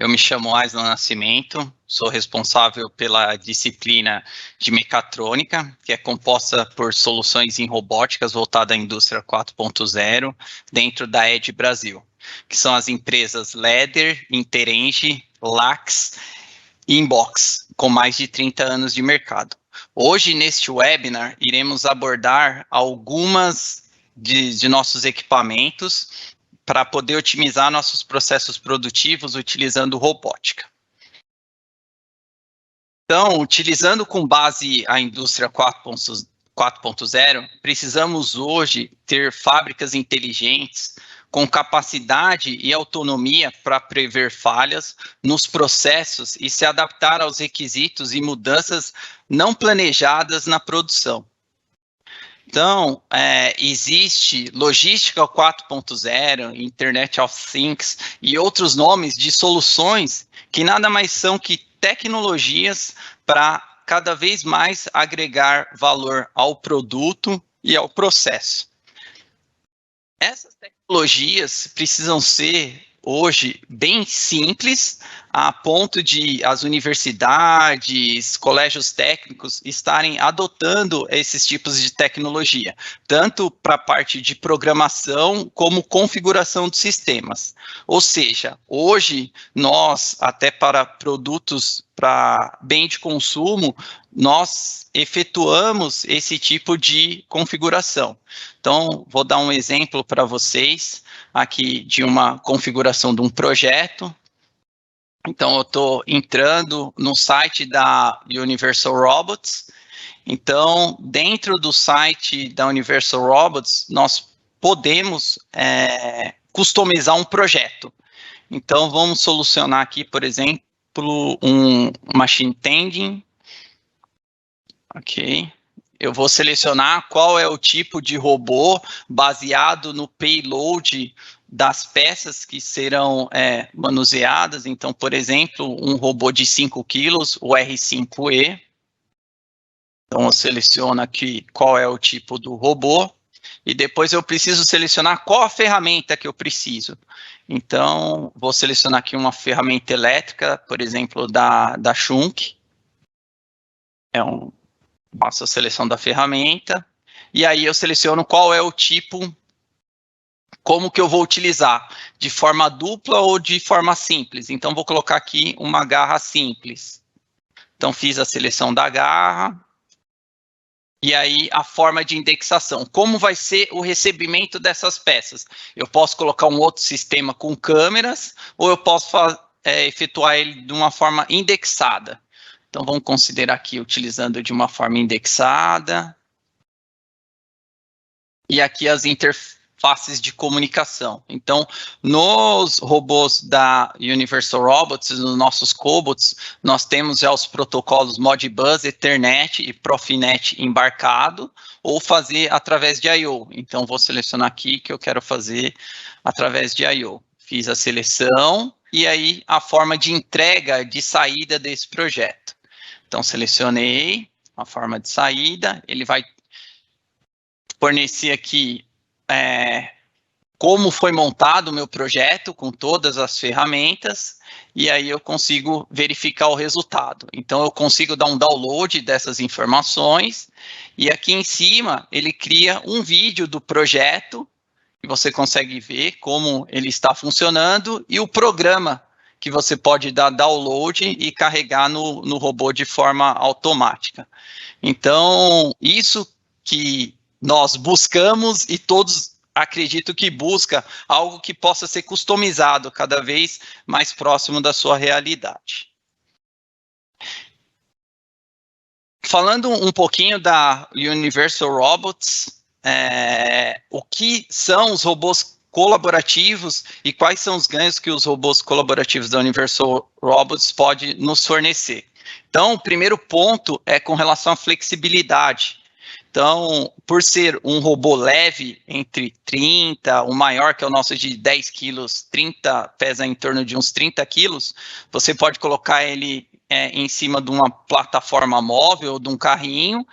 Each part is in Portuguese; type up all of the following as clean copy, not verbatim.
Eu me chamo Aislan Nascimento, sou responsável pela disciplina de mecatrônica, que é composta por soluções em robóticas voltada à indústria 4.0, dentro da Edge Brasil, que são as empresas Leder, Interenge, Lax e Inbox, com mais de 30 anos de mercado. Hoje, neste webinar, iremos abordar algumas de nossos equipamentos para poder otimizar nossos processos produtivos utilizando robótica. Então, utilizando com base a indústria 4.0, precisamos hoje ter fábricas inteligentes com capacidade e autonomia para prever falhas nos processos e se adaptar aos requisitos e mudanças não planejadas na produção. Então, existe logística 4.0, Internet of Things e outros nomes de soluções que nada mais são que tecnologias para cada vez mais agregar valor ao produto e ao processo. Essas tecnologias precisam ser hoje bem simples, a ponto de as universidades, colégios técnicos estarem adotando esses tipos de tecnologia, tanto para a parte de programação como configuração de sistemas. Ou seja, hoje nós, até para produtos para bem de consumo, nós efetuamos esse tipo de configuração. Então, vou dar um exemplo para vocês aqui de uma configuração de um projeto. Então, eu estou entrando no site da Universal Robots. Então, dentro do site da Universal Robots, nós podemos customizar um projeto. Então, vamos solucionar aqui, por exemplo, um machine tending. Ok. Eu vou selecionar qual é o tipo de robô baseado no payload das peças que serão manuseadas. Então, por exemplo, um robô de 5 quilos, o R5E. Então, eu seleciono aqui qual é o tipo do robô. E depois eu preciso selecionar qual a ferramenta que eu preciso. Então, vou selecionar aqui uma ferramenta elétrica, por exemplo, da Schunk. Faço a seleção da ferramenta, e aí eu seleciono qual é o tipo, como que eu vou utilizar, de forma dupla ou de forma simples. Então, vou colocar aqui uma garra simples. Então, fiz a seleção da garra, e aí a forma de indexação. Como vai ser o recebimento dessas peças? Eu posso colocar um outro sistema com câmeras, ou eu posso efetuar ele de uma forma indexada. Então, vamos considerar aqui utilizando de uma forma indexada. E aqui as interfaces de comunicação. Então, nos robôs da Universal Robots, nos nossos cobots, nós temos já os protocolos Modbus, Ethernet e Profinet embarcado, ou fazer através de I/O. Então, vou selecionar aqui que eu quero fazer através de I/O. Fiz a seleção, e aí a forma de entrega, de saída desse projeto. Então, selecionei a forma de saída, ele vai fornecer aqui como foi montado o meu projeto, com todas as ferramentas, e aí eu consigo verificar o resultado. Então, eu consigo dar um download dessas informações, e aqui em cima, ele cria um vídeo do projeto, e você consegue ver como ele está funcionando, e o programa que você pode dar download e carregar no robô de forma automática. Então, isso que nós buscamos e todos acredito que busca algo que possa ser customizado cada vez mais próximo da sua realidade. Falando um pouquinho da Universal Robots, o que são os robôs colaborativos e quais são os ganhos que os robôs colaborativos da Universal Robots podem nos fornecer. Então, o primeiro ponto é com relação à flexibilidade. Então, por ser um robô leve, entre 30, o maior, que é o nosso de 10 quilos, 30, pesa em torno de uns 30 quilos, você pode colocar ele em cima de uma plataforma móvel, de um carrinho,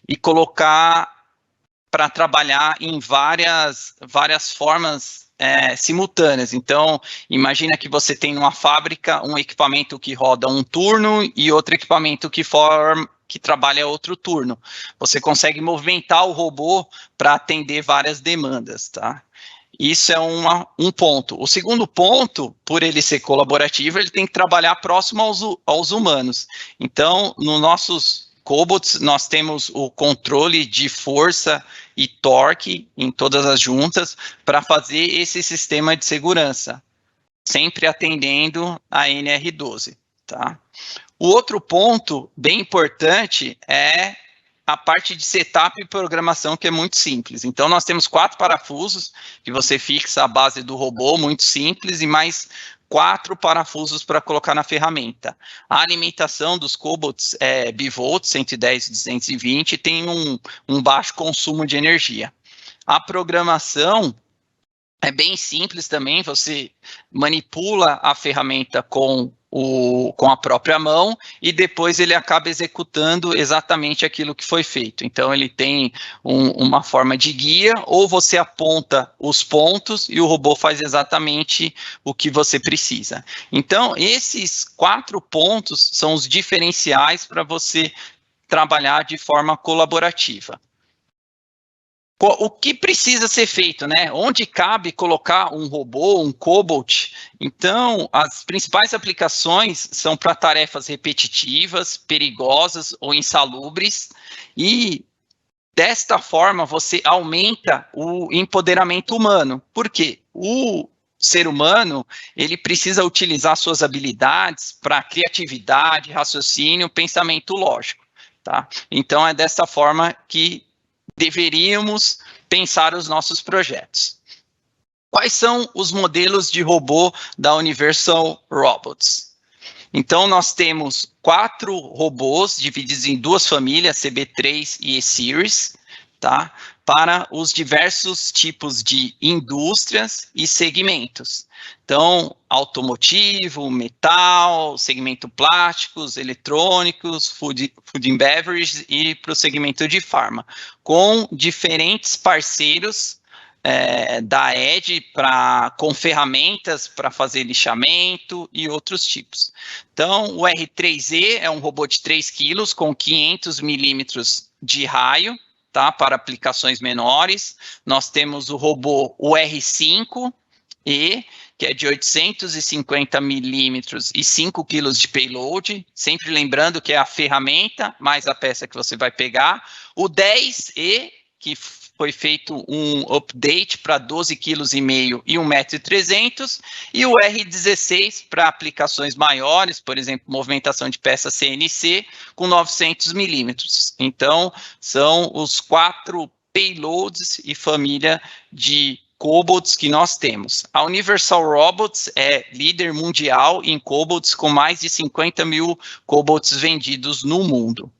e colocar para trabalhar em várias formas simultâneas. Então, imagina que você tem numa fábrica um equipamento que roda um turno e outro equipamento que trabalha outro turno. Você consegue movimentar o robô para atender várias demandas, tá? Isso é um ponto. O segundo ponto, por ele ser colaborativo, ele tem que trabalhar próximo aos humanos. Então, nos nossos cobots, nós temos o controle de força e torque em todas as juntas para fazer esse sistema de segurança, sempre atendendo a NR12, tá? O outro ponto bem importante é a parte de setup e programação, que é muito simples. Então, nós temos 4 parafusos que você fixa a base do robô, muito simples, e mais 4 parafusos para colocar na ferramenta. A alimentação dos cobots é bivolt, 110 e 220, tem um baixo consumo de energia. A programação é bem simples também, você manipula a ferramenta com a própria mão e depois ele acaba executando exatamente aquilo que foi feito. Então, ele tem uma forma de guia, ou você aponta os pontos e o robô faz exatamente o que você precisa. Então, esses 4 pontos são os diferenciais para você trabalhar de forma colaborativa. O que precisa ser feito, né? Onde cabe colocar um robô, um cobot? Então, as principais aplicações são para tarefas repetitivas, perigosas ou insalubres, e desta forma você aumenta o empoderamento humano. Por quê? O ser humano, ele precisa utilizar suas habilidades para criatividade, raciocínio, pensamento lógico, tá? Então, é dessa forma que deveríamos pensar os nossos projetos. Quais são os modelos de robô da Universal Robots? Então, nós temos 4 robôs divididos em 2 famílias, CB3 e E-Series, tá? Para os diversos tipos de indústrias e segmentos. Então, automotivo, metal, segmento plásticos, eletrônicos, food and beverage e para o segmento de farma, com diferentes parceiros da ED com ferramentas para fazer lixamento e outros tipos. Então, o R3E é um robô de 3 kg com 500 milímetros de raio, tá, para aplicações menores. Nós temos o robô R5E, que é de 850 milímetros e 5 quilos de payload, sempre lembrando que é a ferramenta mais a peça que você vai pegar. O 10E, que foi feito um update para 12,5 kg e 1,3 m, e o R16 para aplicações maiores, por exemplo, movimentação de peça CNC, com 900 milímetros. Então, são os 4 payloads e família de cobots que nós temos. A Universal Robots é líder mundial em cobots, com mais de 50 mil cobots vendidos no mundo.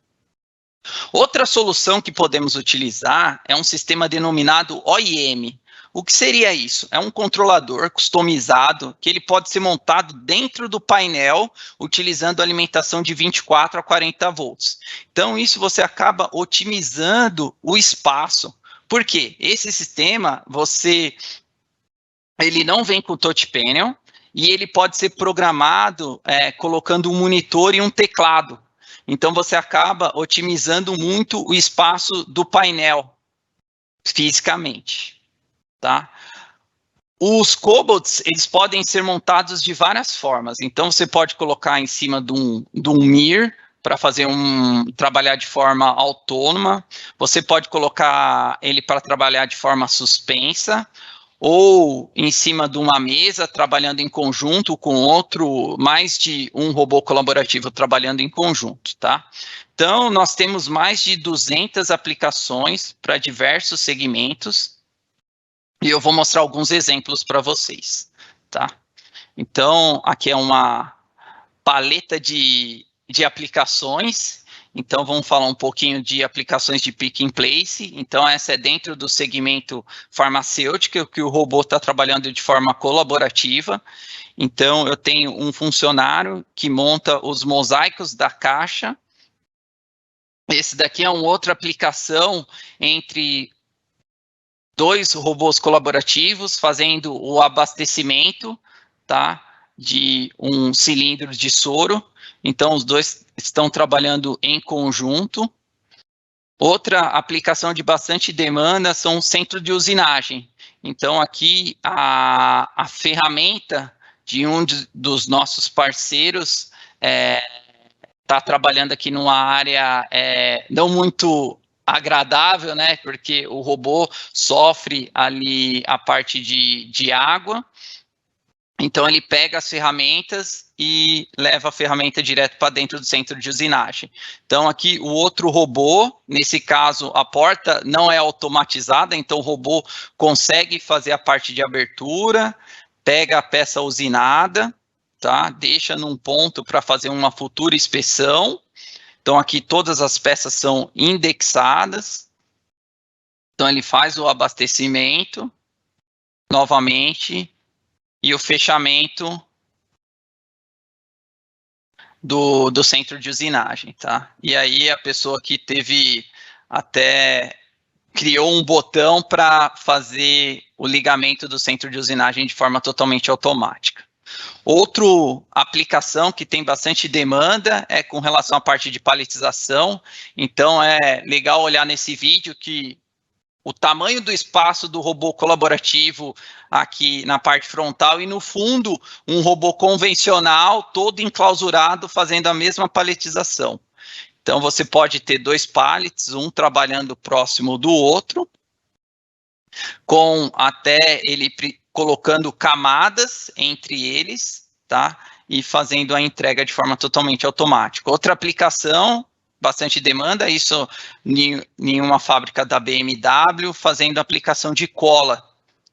Outra solução que podemos utilizar é um sistema denominado OIM. O que seria isso? É um controlador customizado que ele pode ser montado dentro do painel, utilizando alimentação de 24 a 40 volts. Então, isso você acaba otimizando o espaço. Por quê? Esse sistema, ele não vem com touch panel e ele pode ser programado colocando um monitor e um teclado. Então, você acaba otimizando muito o espaço do painel, fisicamente, tá? Os cobots, eles podem ser montados de várias formas. Então, você pode colocar em cima de um MIR, para trabalhar de forma autônoma. Você pode colocar ele para trabalhar de forma suspensa, ou em cima de uma mesa, trabalhando em conjunto com mais de um robô colaborativo trabalhando em conjunto, tá? Então, nós temos mais de 200 aplicações para diversos segmentos, e eu vou mostrar alguns exemplos para vocês, tá? Então, aqui é uma paleta de aplicações. Então, vamos falar um pouquinho de aplicações de pick and place. Então, essa é dentro do segmento farmacêutico, que o robô está trabalhando de forma colaborativa. Então, eu tenho um funcionário que monta os mosaicos da caixa. Esse daqui é uma outra aplicação entre 2 robôs colaborativos fazendo o abastecimento, tá, de um cilindro de soro. Então, os dois estão trabalhando em conjunto. Outra aplicação de bastante demanda são os centros de usinagem. Então, aqui, a ferramenta de dos nossos parceiros está trabalhando aqui numa área não muito agradável, né? Porque o robô sofre ali a parte de água. Então, ele pega as ferramentas e leva a ferramenta direto para dentro do centro de usinagem. Então, aqui, o outro robô, nesse caso, a porta não é automatizada, então o robô consegue fazer a parte de abertura, pega a peça usinada, tá? Deixa num ponto para fazer uma futura inspeção. Então, aqui todas as peças são indexadas. Então, ele faz o abastecimento novamente e o fechamento do centro de usinagem, tá? E aí, a pessoa que criou um botão para fazer o ligamento do centro de usinagem de forma totalmente automática. Outra aplicação que tem bastante demanda é com relação à parte de paletização. Então, é legal olhar nesse vídeo que o tamanho do espaço do robô colaborativo aqui na parte frontal e no fundo um robô convencional todo enclausurado fazendo a mesma paletização. Então, você pode ter 2 pallets, um trabalhando próximo do outro, com até ele colocando camadas entre eles, tá? E fazendo a entrega de forma totalmente automática. Outra aplicação, bastante demanda, isso em uma fábrica da BMW, fazendo aplicação de cola,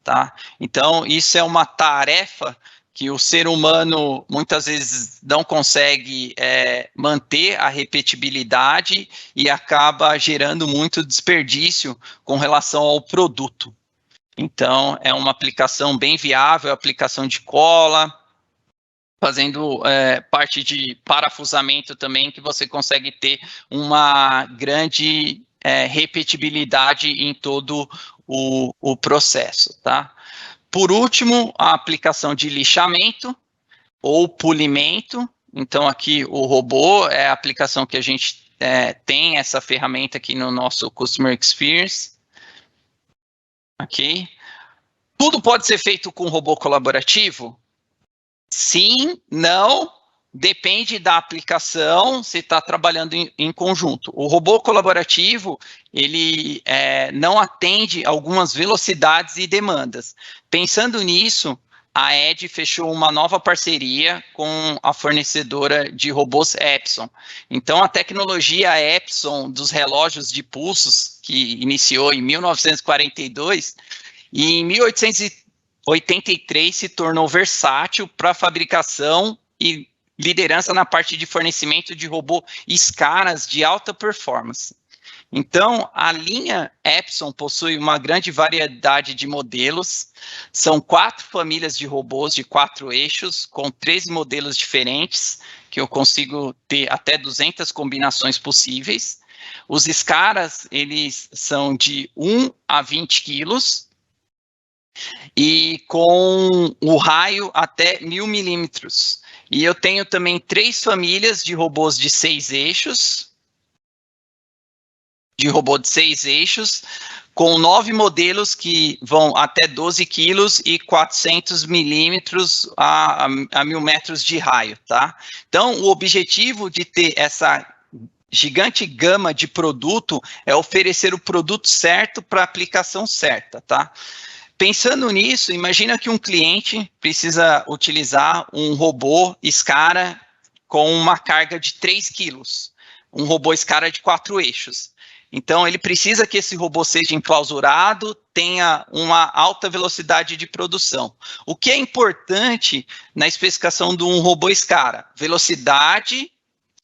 tá? Então, isso é uma tarefa que o ser humano muitas vezes não consegue manter a repetibilidade e acaba gerando muito desperdício com relação ao produto. Então, é uma aplicação bem viável, aplicação de cola, fazendo parte de parafusamento também, que você consegue ter uma grande repetibilidade em todo o processo, tá? Por último, a aplicação de lixamento ou polimento. Então, aqui o robô é a aplicação que a gente tem essa ferramenta aqui no nosso Customer Experience. Ok? Tudo pode ser feito com robô colaborativo? Sim, não, depende da aplicação, se está trabalhando em conjunto. O robô colaborativo, ele não atende algumas velocidades e demandas. Pensando nisso, a Ed fechou uma nova parceria com a fornecedora de robôs Epson. Então, a tecnologia Epson dos relógios de pulsos, que iniciou em 1942, e em 1883 se tornou versátil para fabricação e liderança na parte de fornecimento de robô escalas de alta performance. Então, a linha Epson possui uma grande variedade de modelos, são 4 famílias de robôs de 4 eixos, com 13 modelos diferentes, que eu consigo ter até 200 combinações possíveis. Os escalas, eles são de 1 a 20 quilos, e com o raio até 1000 milímetros. E eu tenho também 3 famílias de robôs de 6 eixos, com 9 modelos que vão até 12 quilos e 400 milímetros a 1000 metros de raio, tá? Então, o objetivo de ter essa gigante gama de produto é oferecer o produto certo para a aplicação certa, tá? Pensando nisso, imagina que um cliente precisa utilizar um robô Scara com uma carga de 3 quilos, um robô Scara de 4 eixos. Então, ele precisa que esse robô seja enclausurado, tenha uma alta velocidade de produção. O que é importante na especificação de um robô Scara? Velocidade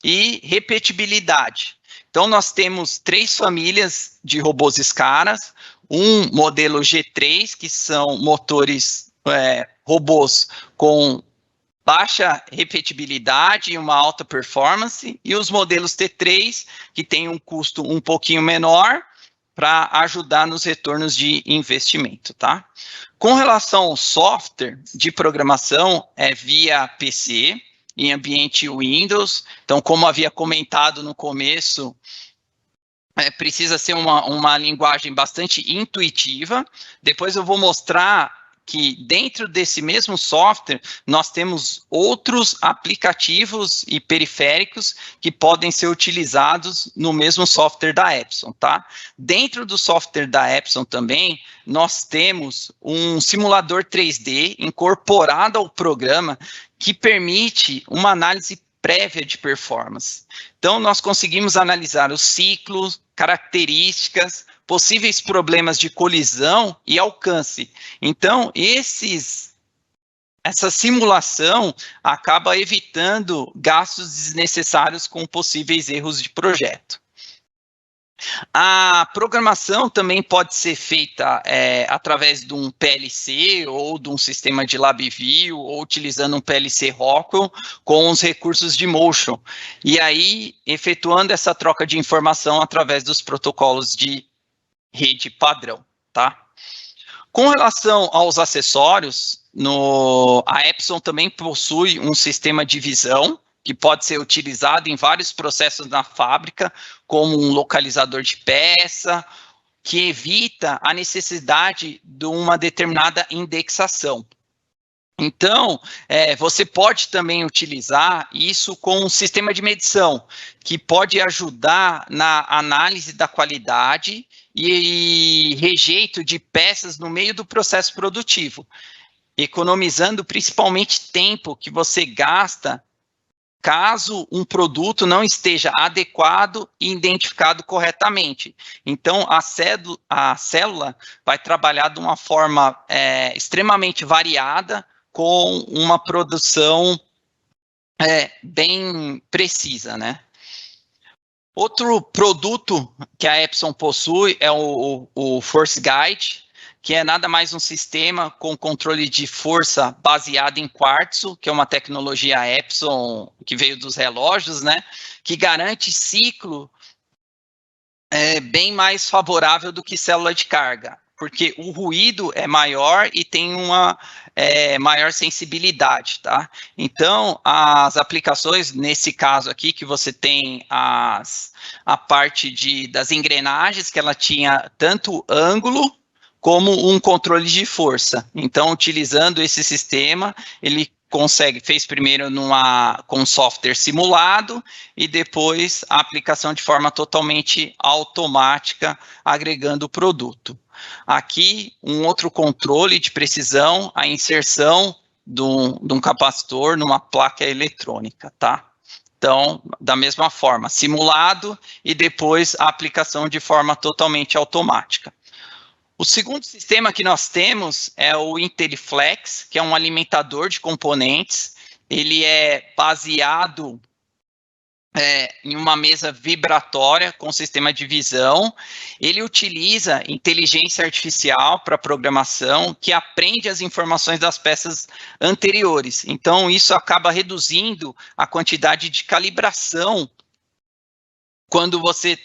e repetibilidade. Então, nós temos 3 famílias de robôs Scaras, um modelo G3, que são motores, robôs com baixa repetibilidade e uma alta performance, e os modelos T3, que tem um custo um pouquinho menor, para ajudar nos retornos de investimento, tá? Com relação ao software de programação, é via PC, em ambiente Windows. Então, como havia comentado no começo, precisa ser uma linguagem bastante intuitiva. Depois eu vou mostrar que dentro desse mesmo software, nós temos outros aplicativos e periféricos que podem ser utilizados no mesmo software da Epson, tá? Dentro do software da Epson também, nós temos um simulador 3D incorporado ao programa que permite uma análise prévia de performance. Então, nós conseguimos analisar os ciclos, características, possíveis problemas de colisão e alcance. Então, essa simulação acaba evitando gastos desnecessários com possíveis erros de projeto. A programação também pode ser feita através de um PLC ou de um sistema de LabVIEW ou utilizando um PLC Rockwell com os recursos de Motion. E aí, efetuando essa troca de informação através dos protocolos de rede padrão, tá? Com relação aos acessórios, a Epson também possui um sistema de visão que pode ser utilizado em vários processos na fábrica, como um localizador de peça, que evita a necessidade de uma determinada indexação. Então, você pode também utilizar isso com um sistema de medição, que pode ajudar na análise da qualidade e rejeito de peças no meio do processo produtivo, economizando principalmente tempo que você gasta caso um produto não esteja adequado e identificado corretamente. Então, a célula vai trabalhar de uma forma extremamente variada, com uma produção bem precisa, né? Outro produto que a Epson possui é o Force Guide, que é nada mais um sistema com controle de força baseado em quartzo, que é uma tecnologia Epson que veio dos relógios, né? Que garante ciclo bem mais favorável do que célula de carga, porque o ruído é maior e tem uma maior sensibilidade, tá? Então, as aplicações, nesse caso aqui, que você tem a parte das engrenagens, que ela tinha tanto ângulo como um controle de força. Então, utilizando esse sistema, ele fez primeiro com software simulado e depois a aplicação de forma totalmente automática, agregando o produto. Aqui, um outro controle de precisão, a inserção de um capacitor numa placa eletrônica, tá? Então, da mesma forma, simulado e depois a aplicação de forma totalmente automática. O segundo sistema que nós temos é o IntelliFlex, que é um alimentador de componentes. Ele é baseado em uma mesa vibratória com sistema de visão. Ele utiliza inteligência artificial para programação, que aprende as informações das peças anteriores. Então, isso acaba reduzindo a quantidade de calibração quando você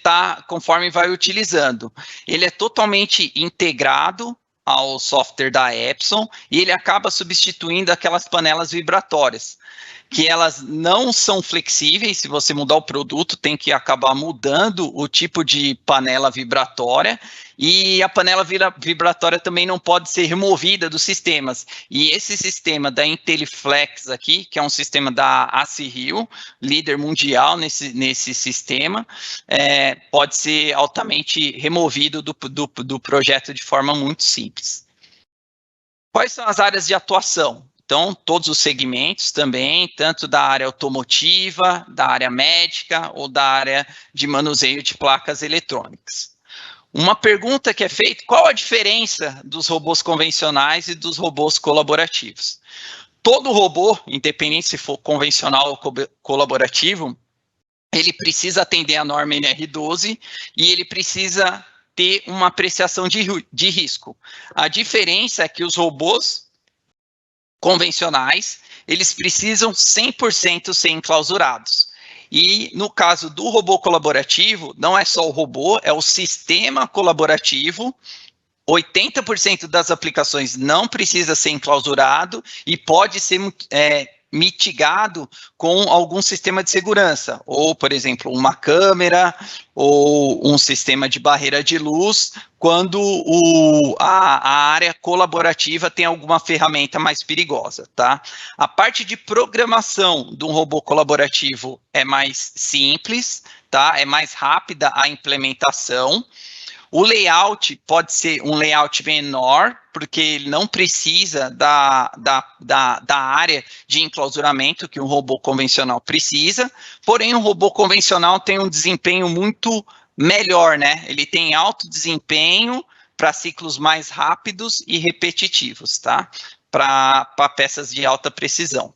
conforme vai utilizando. Ele é totalmente integrado ao software da Epson e ele acaba substituindo aquelas panelas vibratórias, que elas não são flexíveis. Se você mudar o produto, tem que acabar mudando o tipo de panela vibratória, e a panela vibratória também não pode ser removida dos sistemas. E esse sistema da IntelliFlex aqui, que é um sistema da ACRIL, líder mundial nesse sistema, pode ser altamente removido do projeto de forma muito simples. Quais são as áreas de atuação? Então, todos os segmentos também, tanto da área automotiva, da área médica ou da área de manuseio de placas eletrônicas. Uma pergunta que é feita: qual a diferença dos robôs convencionais e dos robôs colaborativos? Todo robô, independente se for convencional ou colaborativo, ele precisa atender a norma NR12 e ele precisa ter uma apreciação de risco. A diferença é que os robôs convencionais, eles precisam 100% ser enclausurados. E no caso do robô colaborativo, não é só o robô, é o sistema colaborativo. 80% das aplicações não precisa ser enclausurado e pode ser mitigado com algum sistema de segurança, ou, por exemplo, uma câmera ou um sistema de barreira de luz, quando a área colaborativa tem alguma ferramenta mais perigosa, tá? A parte de programação de um robô colaborativo é mais simples, tá? É mais rápida a implementação. O layout pode ser um layout menor, porque ele não precisa da área de enclausuramento que um robô convencional precisa, porém, um robô convencional tem um desempenho muito melhor, né? Ele tem alto desempenho para ciclos mais rápidos e repetitivos, tá? Para peças de alta precisão.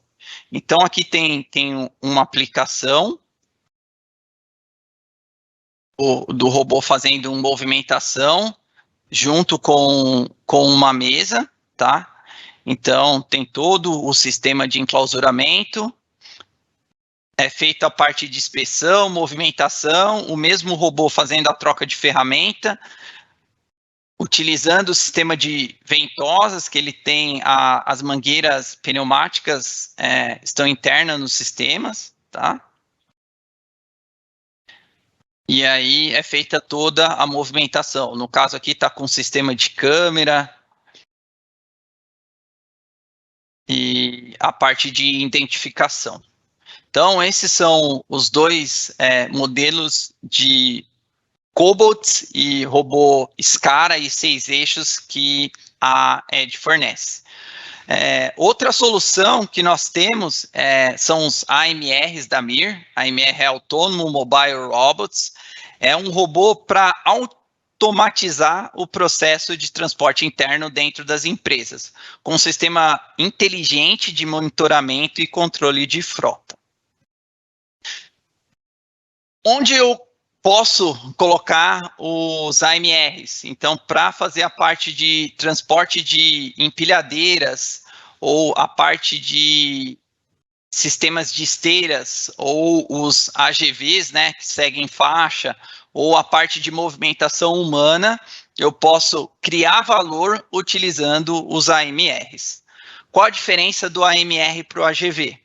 Então, aqui tem uma aplicação do robô fazendo uma movimentação junto com uma mesa, tá? Então, tem todo o sistema de enclausuramento, é feita a parte de inspeção, movimentação, o mesmo robô fazendo a troca de ferramenta, utilizando o sistema de ventosas, que ele tem as mangueiras pneumáticas estão internas nos sistemas, tá? E aí é feita toda a movimentação. No caso aqui está com sistema de câmera e a parte de identificação. Então, esses são os dois modelos de cobots e robô SCARA e 6 eixos que a Ed fornece. Outra solução que nós temos são os AMRs da MiR. A AMR é Autonomous Mobile Robots. É um robô para automatizar o processo de transporte interno dentro das empresas, com um sistema inteligente de monitoramento e controle de frota. Onde eu posso colocar os AMRs? Então, para fazer a parte de transporte de empilhadeiras ou a parte de sistemas de esteiras ou os AGVs, né, que seguem faixa, ou a parte de movimentação humana, eu posso criar valor utilizando os AMRs. Qual a diferença do AMR para o AGV?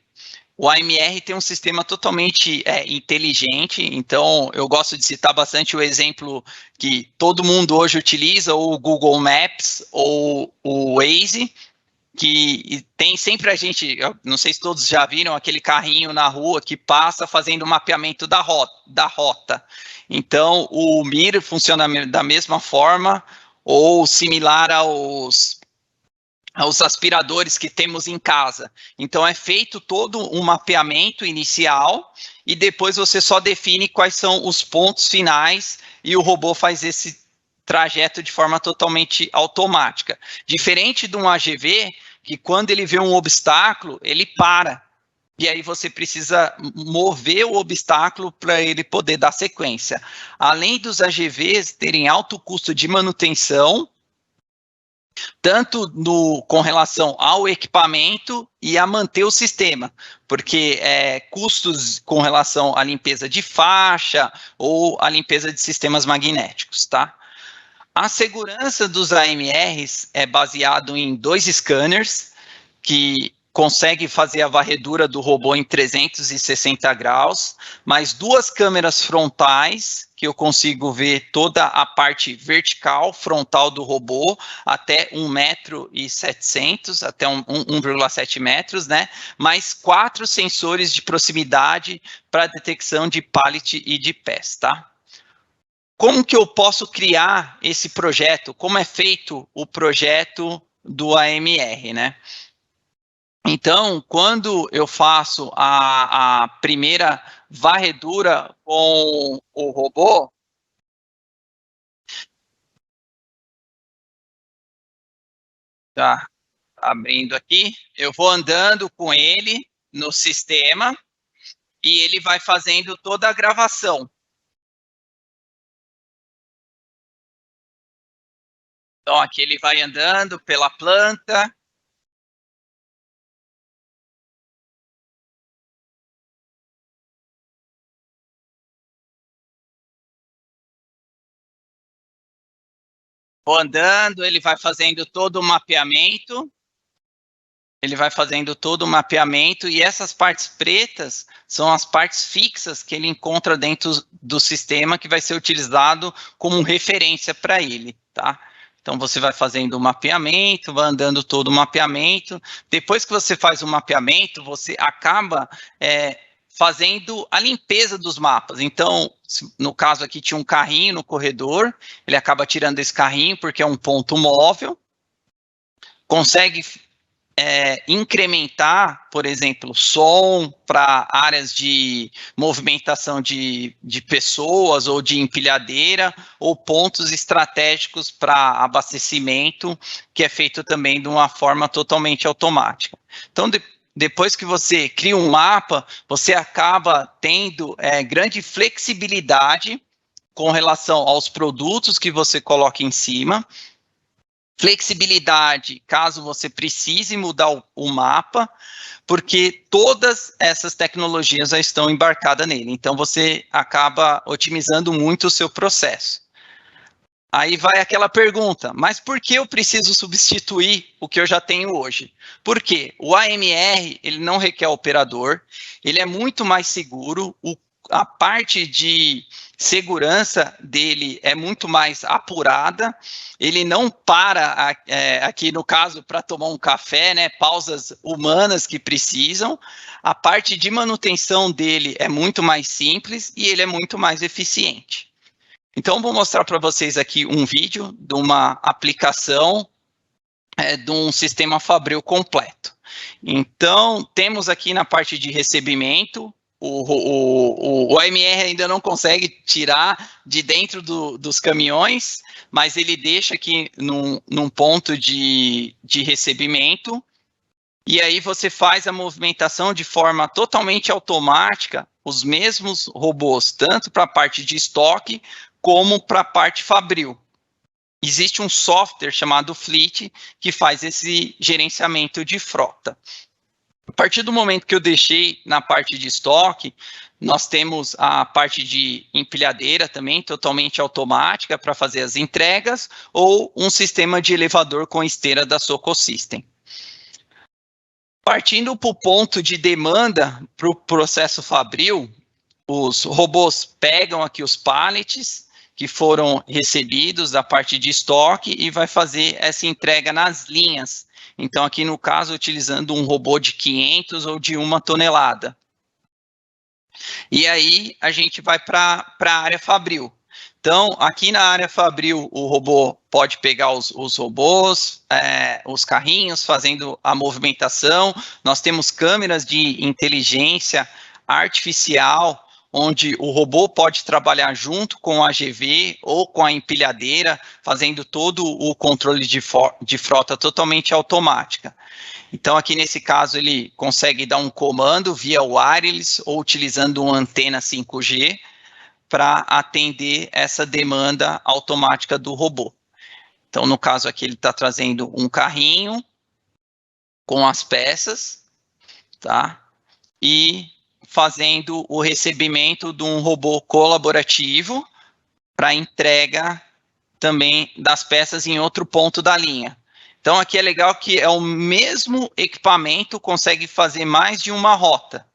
O AMR tem um sistema totalmente inteligente, então eu gosto de citar bastante o exemplo que todo mundo hoje utiliza, o Google Maps ou o Waze, que tem sempre a gente, não sei se todos já viram, aquele carrinho na rua que passa fazendo o mapeamento da rota. Então, o MiR funciona da mesma forma, ou similar aos aspiradores que temos em casa. Então, é feito todo um mapeamento inicial e depois você só define quais são os pontos finais e o robô faz esse trajeto de forma totalmente automática. Diferente de um AGV, que quando ele vê um obstáculo, ele para. E aí você precisa mover o obstáculo para ele poder dar sequência. Além dos AGVs terem alto custo de manutenção, tanto com relação ao equipamento e a manter o sistema, porque custos com relação à limpeza de faixa ou à limpeza de sistemas magnéticos, tá? A segurança dos AMRs é baseado em 2 scanners que consegue fazer a varredura do robô em 360 graus, mais 2 câmeras frontais, que eu consigo ver toda a parte vertical, frontal do robô, até 1,7 m, até 1,7 metros, né? Mais 4 sensores de proximidade para detecção de pallet e de pés, tá? Como que eu posso criar esse projeto? Como é feito o projeto do AMR, né? Então, quando eu faço a primeira varredura com o robô, tá abrindo aqui, eu vou andando com ele no sistema e ele vai fazendo toda a gravação. Então, aqui ele vai andando pela planta. Vou andando, ele vai fazendo todo o mapeamento. Ele vai fazendo todo o mapeamento e essas partes pretas são as partes fixas que ele encontra dentro do sistema que vai ser utilizado como referência para ele, tá? Então, você vai fazendo o mapeamento, vai andando todo o mapeamento. Depois que você faz o mapeamento, você acaba fazendo a limpeza dos mapas. Então, no caso aqui tinha um carrinho no corredor, ele acaba tirando esse carrinho porque é um ponto móvel, consegue incrementar, por exemplo, som para áreas de movimentação de pessoas ou de empilhadeira, ou pontos estratégicos para abastecimento, que é feito também de uma forma totalmente automática. Então, depois que você cria um mapa, você acaba tendo grande flexibilidade com relação aos produtos que você coloca em cima, flexibilidade, caso você precise mudar o mapa, porque todas essas tecnologias já estão embarcadas nele. Então, você acaba otimizando muito o seu processo. Aí vai aquela pergunta, mas por que eu preciso substituir o que eu já tenho hoje? Por quê? O AMR, ele não requer operador, ele é muito mais seguro, a parte de segurança dele é muito mais apurada, ele não para, aqui no caso, para tomar um café, né, pausas humanas que precisam, a parte de manutenção dele é muito mais simples e ele é muito mais eficiente. Então, vou mostrar para vocês aqui um vídeo de uma aplicação de um sistema Fabril completo. Então, temos aqui na parte de recebimento, o AMR ainda não consegue tirar de dentro dos caminhões, mas ele deixa aqui num ponto de recebimento, e aí você faz a movimentação de forma totalmente automática, os mesmos robôs, tanto para a parte de estoque, como para a parte Fabril. Existe um software chamado Fleet, que faz esse gerenciamento de frota. A partir do momento que eu deixei na parte de estoque, nós temos a parte de empilhadeira também, totalmente automática para fazer as entregas, ou um sistema de elevador com esteira da Soco System. Partindo para o ponto de demanda para o processo Fabril, os robôs pegam aqui os pallets que foram recebidos da parte de estoque e vai fazer essa entrega nas linhas. Então, aqui no caso, utilizando um robô de 500 ou de 1 tonelada. E aí, a gente vai para a área Fabril. Então, aqui na área Fabril, o robô pode pegar os robôs, os carrinhos, fazendo a movimentação. Nós temos câmeras de inteligência artificial, onde o robô pode trabalhar junto com a AGV ou com a empilhadeira, fazendo todo o controle de frota totalmente automática. Então, aqui nesse caso, ele consegue dar um comando via wireless ou utilizando uma antena 5G para atender essa demanda automática do robô. Então, no caso aqui, ele está trazendo um carrinho com as peças, tá? E fazendo o recebimento de um robô colaborativo para entrega também das peças em outro ponto da linha. Então, aqui é legal que é o mesmo equipamento, consegue fazer mais de uma rota,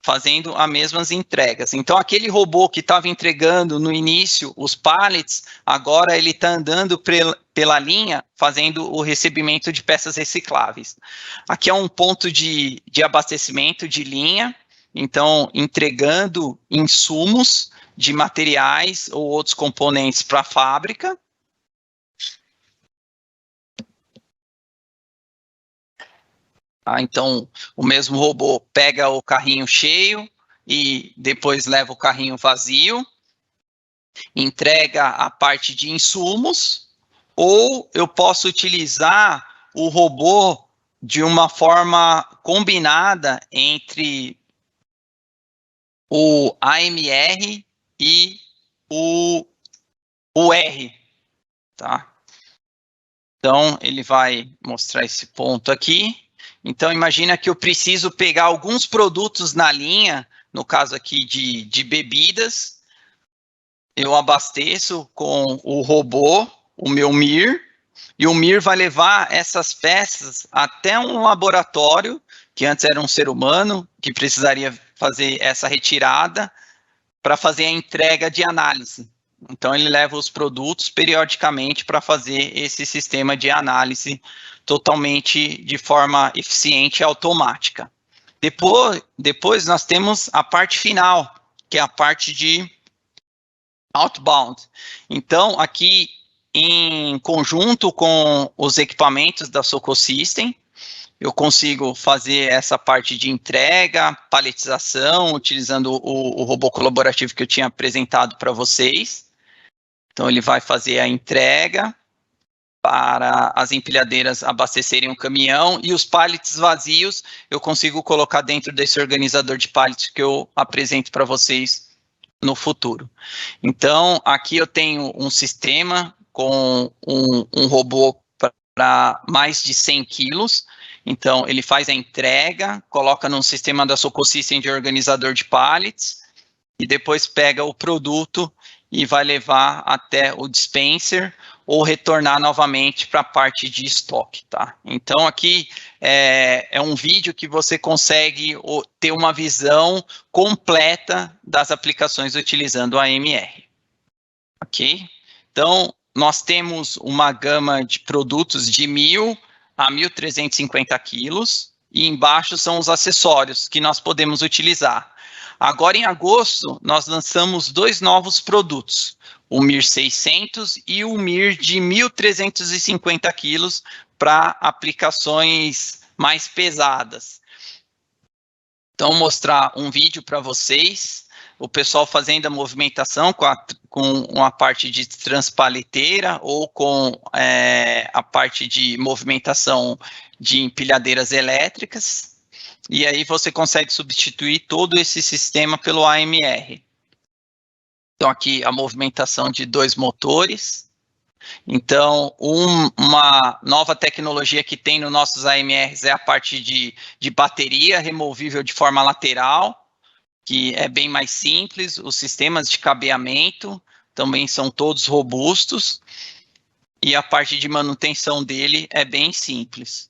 fazendo as mesmas entregas. Então, aquele robô que estava entregando no início os pallets, agora ele está andando pela linha, fazendo o recebimento de peças recicláveis. Aqui é um ponto de abastecimento de linha, então, entregando insumos de materiais ou outros componentes para a fábrica. Então, o mesmo robô pega o carrinho cheio e depois leva o carrinho vazio, entrega a parte de insumos, ou eu posso utilizar o robô de uma forma combinada entre o AMR e o R, tá? Então, ele vai mostrar esse ponto aqui. Então, imagina que eu preciso pegar alguns produtos na linha, no caso aqui de bebidas, eu abasteço com o robô, o meu MIR, e o MIR vai levar essas peças até um laboratório, que antes era um ser humano, que precisaria fazer essa retirada para fazer a entrega de análise. Então, ele leva os produtos periodicamente para fazer esse sistema de análise totalmente de forma eficiente e automática. Depois nós temos a parte final, que é a parte de outbound. Então, aqui, em conjunto com os equipamentos da Soco System, eu consigo fazer essa parte de entrega, paletização, utilizando o robô colaborativo que eu tinha apresentado para vocês. Então, ele vai fazer a entrega para as empilhadeiras abastecerem o caminhão, e os pallets vazios eu consigo colocar dentro desse organizador de pallets que eu apresento para vocês no futuro. Então, aqui eu tenho um sistema com um robô para mais de 100 quilos. Então, ele faz a entrega, coloca num sistema da Soco System de organizador de pallets, e depois pega o produto e vai levar até o dispenser ou retornar novamente para a parte de estoque, tá? Então, aqui é um vídeo que você consegue ter uma visão completa das aplicações utilizando a AMR, ok? Então, nós temos uma gama de produtos de 1.000 a 1.350 quilos, e embaixo são os acessórios que nós podemos utilizar. Agora, em agosto, nós lançamos 2 novos produtos, o MIR 600 e o MIR de 1.350 quilos para aplicações mais pesadas. Então, vou mostrar um vídeo para vocês, o pessoal fazendo a movimentação com a parte de transpaleteira ou com a parte de movimentação de empilhadeiras elétricas, e aí você consegue substituir todo esse sistema pelo AMR. Então, aqui a movimentação de 2 motores. Então, uma nova tecnologia que tem nos nossos AMRs é a parte de bateria removível de forma lateral, que é bem mais simples. Os sistemas de cabeamento também são todos robustos, e a parte de manutenção dele é bem simples.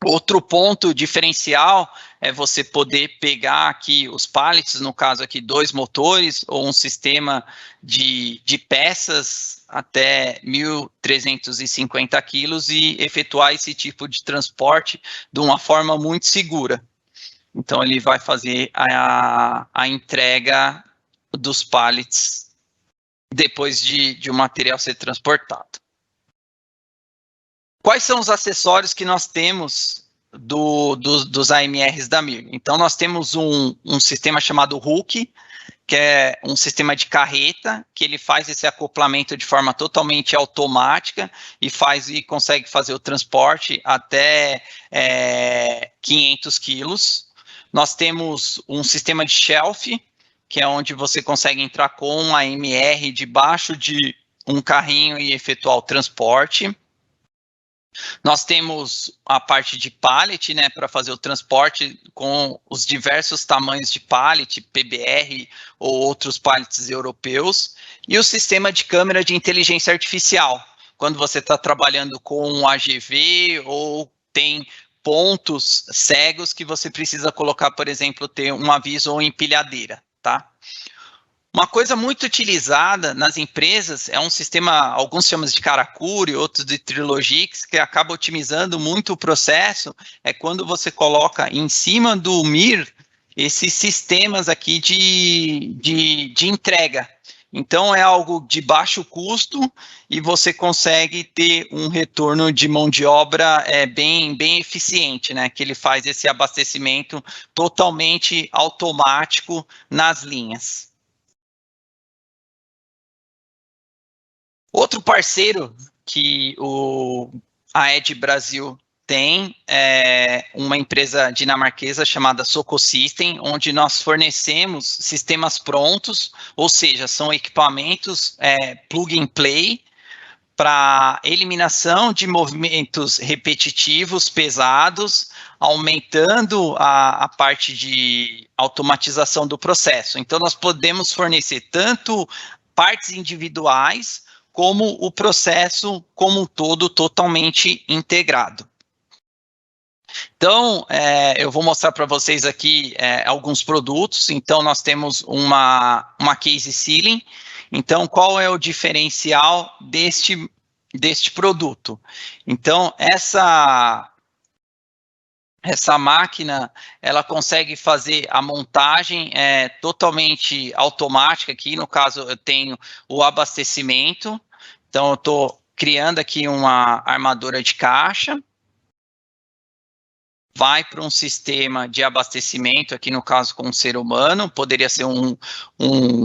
Outro ponto diferencial é você poder pegar aqui os pallets, no caso aqui 2 motores, ou um sistema de peças até 1.350 quilos e efetuar esse tipo de transporte de uma forma muito segura. Então, ele vai fazer a entrega dos pallets depois de o material ser transportado. Quais são os acessórios que nós temos dos AMRs da MIR? Então, nós temos um sistema chamado Hook, que é um sistema de carreta, que ele faz esse acoplamento de forma totalmente automática e consegue fazer o transporte até 500 quilos. Nós temos um sistema de shelf, que é onde você consegue entrar com um AMR debaixo de um carrinho e efetuar o transporte. Nós temos a parte de pallet, né, para fazer o transporte com os diversos tamanhos de pallet, PBR ou outros pallets europeus, e o sistema de câmera de inteligência artificial, quando você está trabalhando com um AGV ou tem pontos cegos que você precisa colocar, por exemplo, ter um aviso ou empilhadeira, tá? Uma coisa muito utilizada nas empresas é um sistema, alguns chamam de Karakuri, outros de Trilogix, que acaba otimizando muito o processo, é quando você coloca em cima do MIR esses sistemas aqui de entrega. Então, é algo de baixo custo e você consegue ter um retorno de mão de obra bem eficiente, né? Que ele faz esse abastecimento totalmente automático nas linhas. Outro parceiro que a Ed Brasil tem é uma empresa dinamarquesa chamada Soco System, onde nós fornecemos sistemas prontos, ou seja, são equipamentos plug and play para eliminação de movimentos repetitivos pesados, aumentando a parte de automatização do processo. Então, nós podemos fornecer tanto partes individuais como o processo como um todo totalmente integrado. Então, eu vou mostrar para vocês aqui alguns produtos. Então, nós temos uma case ceiling. Então, qual é o diferencial deste produto? Então, essa máquina, ela consegue fazer a montagem totalmente automática. Aqui, no caso, eu tenho o abastecimento. Então, eu estou criando aqui uma armadura de caixa. Vai para um sistema de abastecimento, aqui no caso com um ser humano, poderia ser um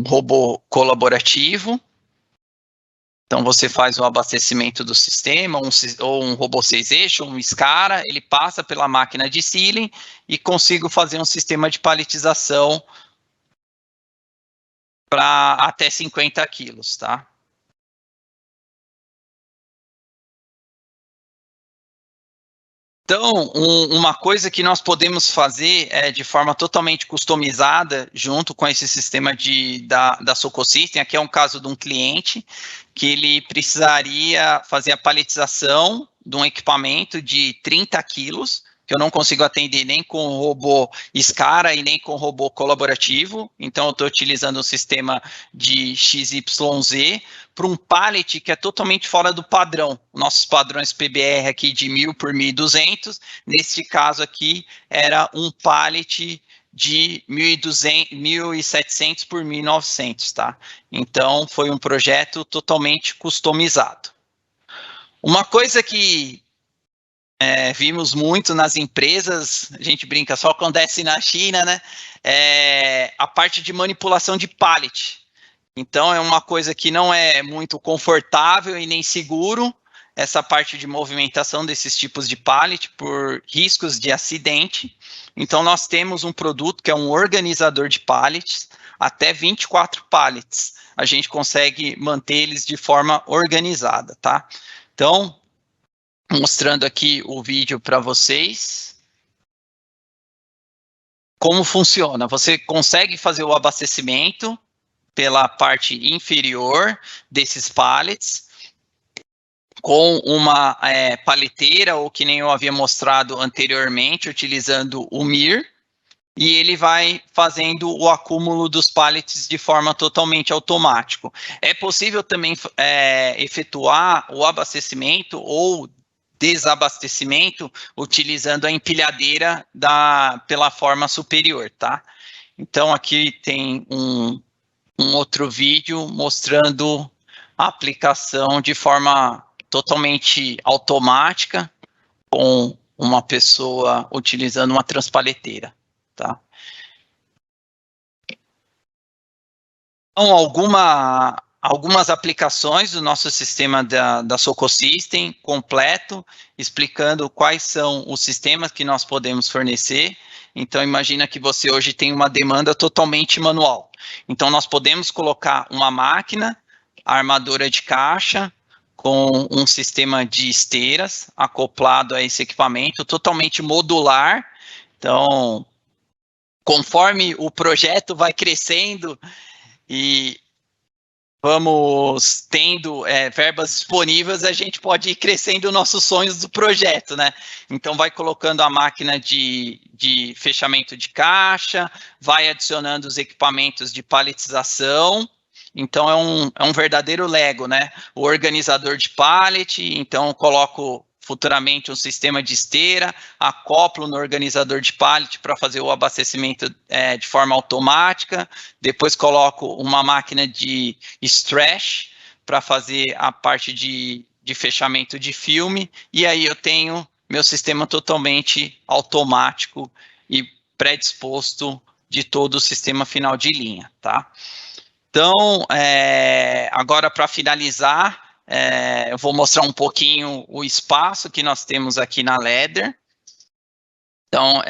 robô colaborativo. Então, você faz o abastecimento do sistema, ou um robô 6-eixo, um SCARA, ele passa pela máquina de sealing e consigo fazer um sistema de paletização para até 50 quilos, tá? Então, uma coisa que nós podemos fazer de forma totalmente customizada, junto com esse sistema da Socosystem, aqui é um caso de um cliente, que ele precisaria fazer a paletização de um equipamento de 30 quilos, que eu não consigo atender nem com o robô SCARA e nem com o robô colaborativo, então eu estou utilizando um sistema de XYZ para um pallet que é totalmente fora do padrão. Nossos padrões PBR aqui de 1.000 por 1.200, nesse caso aqui era um pallet de 1.700 por 1.900, tá? Então, foi um projeto totalmente customizado. Uma coisa que vimos muito nas empresas, a gente brinca, só acontece na China, né? A parte de manipulação de pallet. Então, é uma coisa que não é muito confortável e nem seguro, essa parte de movimentação desses tipos de pallet por riscos de acidente. Então, nós temos um produto que é um organizador de pallets, até 24 pallets. A gente consegue manter eles de forma organizada, tá? Então, mostrando aqui o vídeo para vocês. Como funciona? Você consegue fazer o abastecimento pela parte inferior desses pallets, com uma paleteira, ou que nem eu havia mostrado anteriormente, utilizando o MIR, e ele vai fazendo o acúmulo dos pallets de forma totalmente automática. É possível também efetuar o abastecimento ou desabastecimento utilizando a empilhadeira pela forma superior, tá? Então, aqui tem um outro vídeo mostrando a aplicação de forma totalmente automática, com uma pessoa utilizando uma transpaleteira, tá? Então, algumas aplicações do nosso sistema da Socosystem completo, explicando quais são os sistemas que nós podemos fornecer. Então, imagina que você hoje tem uma demanda totalmente manual. Então, nós podemos colocar uma máquina, armadura de caixa, com um sistema de esteiras acoplado a esse equipamento, totalmente modular. Então, conforme o projeto vai crescendo e vamos tendo verbas disponíveis, a gente pode ir crescendo nossos sonhos do projeto, né? Então, vai colocando a máquina de fechamento de caixa, vai adicionando os equipamentos de paletização. Então, é um verdadeiro Lego, né? O organizador de pallet, então, eu coloco futuramente um sistema de esteira, acoplo no organizador de pallet para fazer o abastecimento de forma automática, depois coloco uma máquina de stretch para fazer a parte de fechamento de filme, e aí eu tenho meu sistema totalmente automático e predisposto de todo o sistema final de linha, tá? Então, agora para finalizar, eu vou mostrar um pouquinho o espaço que nós temos aqui na Leder. Então,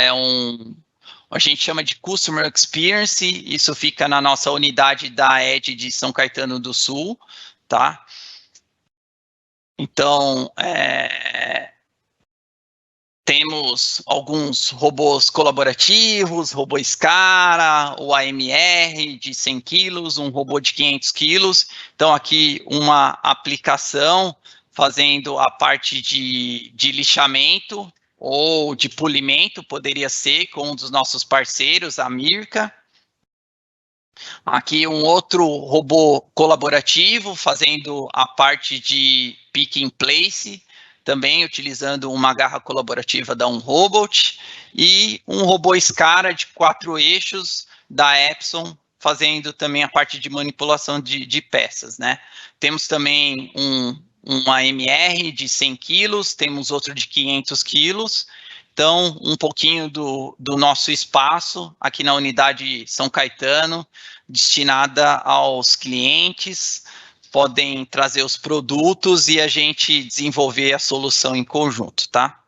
a gente chama de Customer Experience, isso fica na nossa unidade da ED de São Caetano do Sul, tá? Então, temos alguns robôs colaborativos, robô Scara, o AMR de 100 quilos, um robô de 500 quilos. Então, aqui uma aplicação fazendo a parte de lixamento ou de polimento, poderia ser com um dos nossos parceiros, a Mirka. Aqui um outro robô colaborativo fazendo a parte de pick and place, também utilizando uma garra colaborativa da Unrobot, e um robô Scara de 4 eixos da Epson, fazendo também a parte de manipulação de peças, né? Temos também um AMR de 100 quilos, temos outro de 500 quilos. Então, um pouquinho do nosso espaço aqui na unidade São Caetano, destinada aos clientes, podem trazer os produtos e a gente desenvolver a solução em conjunto, tá?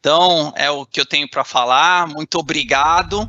Então, é o que eu tenho para falar. Muito obrigado.